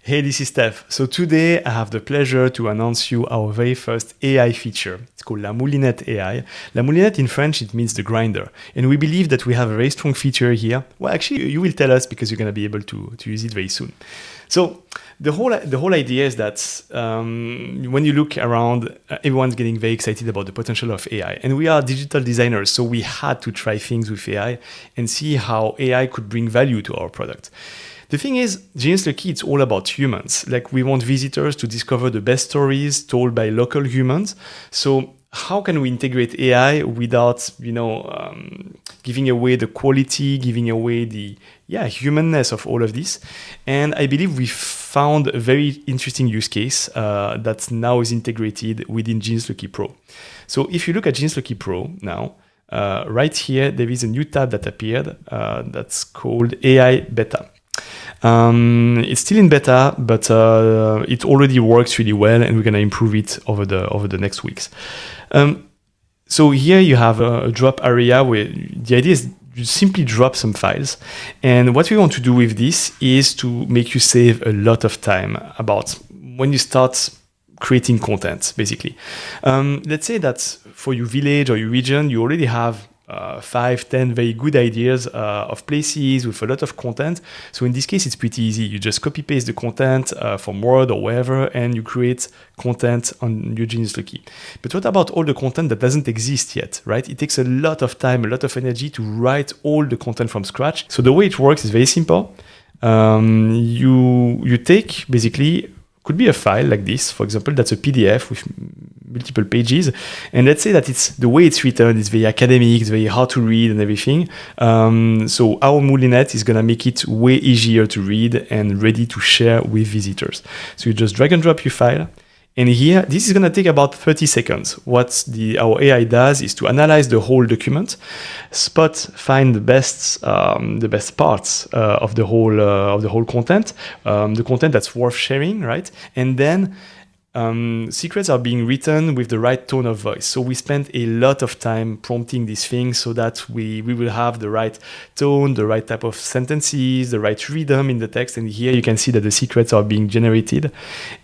Hey, this is Steph. So today I have the pleasure to announce you our very first AI feature. It's called La Moulinette AI. La Moulinette in French, it means the grinder. And we believe that we have a very strong feature here. Well, actually, you will tell us because you're going to be able to use it very soon. So the whole idea is that when you look around, everyone's getting very excited about the potential of AI. And we are digital designers, so we had to try things with AI and see how AI could bring value to our product. The thing is, Genius Loci, it's all about humans. Like, we want visitors to discover the best stories told by local humans. So how can we integrate AI without, giving away the quality, giving away the humanness of all of this? And I believe we found a very interesting use case that now is integrated within Genius Loci Pro. So if you look at Genius Loci Pro now, right here, there is a new tab that appeared that's called AI Beta. It's still in beta, but it already works really well, and we're going to improve it over the next weeks. So here you have a drop area where the idea is you simply drop some files. And what we want to do with this is to make you save a lot of time about when you start creating content, basically. Let's say that for your village or your region, you already have 5-10 very good ideas of places with a lot of content. So in this case, it's pretty easy. You just copy paste the content from Word or wherever, and you create content on your Genius Loci. But what about all the content that doesn't exist yet, right? It takes a lot of time, a lot of energy to write all the content from scratch. So the way it works is very simple. You take basically, could be a file like this, for example, that's a PDF with multiple pages. And let's say that it's the way it's written is very academic, it's very hard to read and everything. So our Moulinette is going to make it way easier to read and ready to share with visitors. So you just drag and drop your file. And here, this is going to take about 30 seconds. What our AI does is to analyze the whole document, find the best parts of the whole content, the content that's worth sharing, right? And then secrets are being written with the right tone of voice. So we spent a lot of time prompting these things so that we will have the right tone, the right type of sentences, the right rhythm in the text. And here you can see that the secrets are being generated.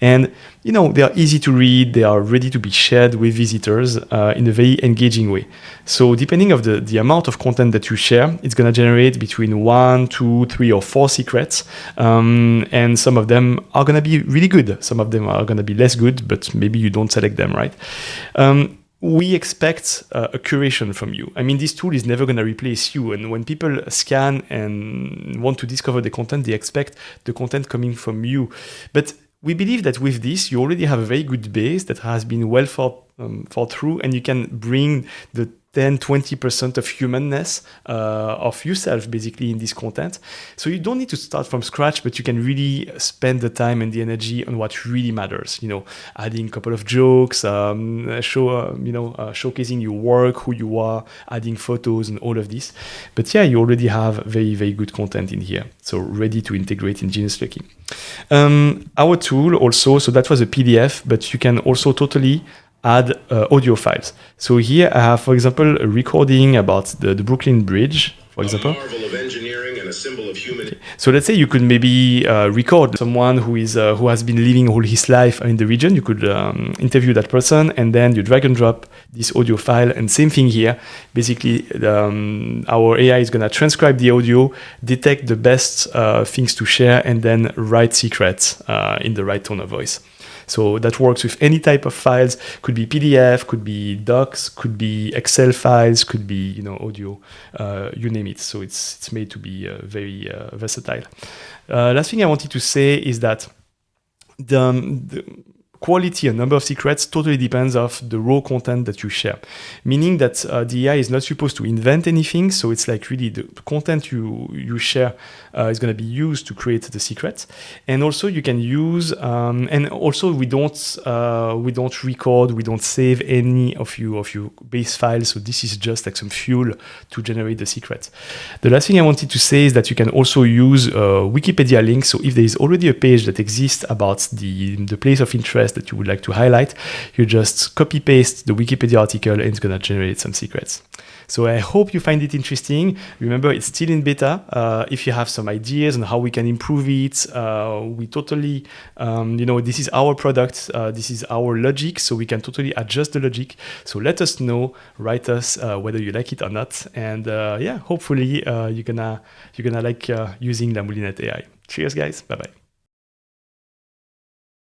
And they are easy to read, they are ready to be shared with visitors in a very engaging way. So depending on the amount of content that you share, it's going to generate between 1, 2, 3, or 4 secrets. And some of them are going to be really good. Some of them are going to be less good, but maybe you don't select them, right? We expect a curation from you. I mean, this tool is never going to replace you. And when people scan and want to discover the content, they expect the content coming from you. But we believe that with this, you already have a very good base that has been well thought through, and you can bring the 10-20% of humanness of yourself basically in this content. So you don't need to start from scratch, but you can really spend the time and the energy on what really matters. Adding a couple of jokes, showcasing your work, who you are, adding photos and all of this. But yeah, you already have very, very good content in here. So ready to integrate in Genius Loci. Our tool also, so that was a PDF, but you can also totally add audio files. So here I have, for example, a recording about the Brooklyn Bridge, for example. A marvel of engineering and a symbol of human. So let's say you could maybe record someone who has been living all his life in the region. You could interview that person, and then you drag and drop this audio file. And same thing here. Basically, our AI is going to transcribe the audio, detect the best things to share, and then write secrets in the right tone of voice. So that works with any type of files. Could be PDF, could be docs, could be Excel files, could be audio, you name it. So it's made to be very versatile. Last thing I wanted to say is that the quality and number of secrets totally depends of the raw content that you share. Meaning that the AI is not supposed to invent anything. So it's like really the content you share is going to be used to create the secrets. And also you can use, and also we don't record, we don't save any of your base files. So this is just like some fuel to generate the secrets. The last thing I wanted to say is that you can also use Wikipedia links. So if there is already a page that exists about the place of interest interest that you would like to highlight, you just copy paste the Wikipedia article and it's gonna generate some secrets. So I hope you find it interesting. Remember, it's still in beta. If you have some ideas on how we can improve it, we totally, this is our product, this is our logic, so we can totally adjust the logic. So let us know, write us whether you like it or not, and hopefully you're gonna like using La Moulinette AI. Cheers, guys. Bye bye.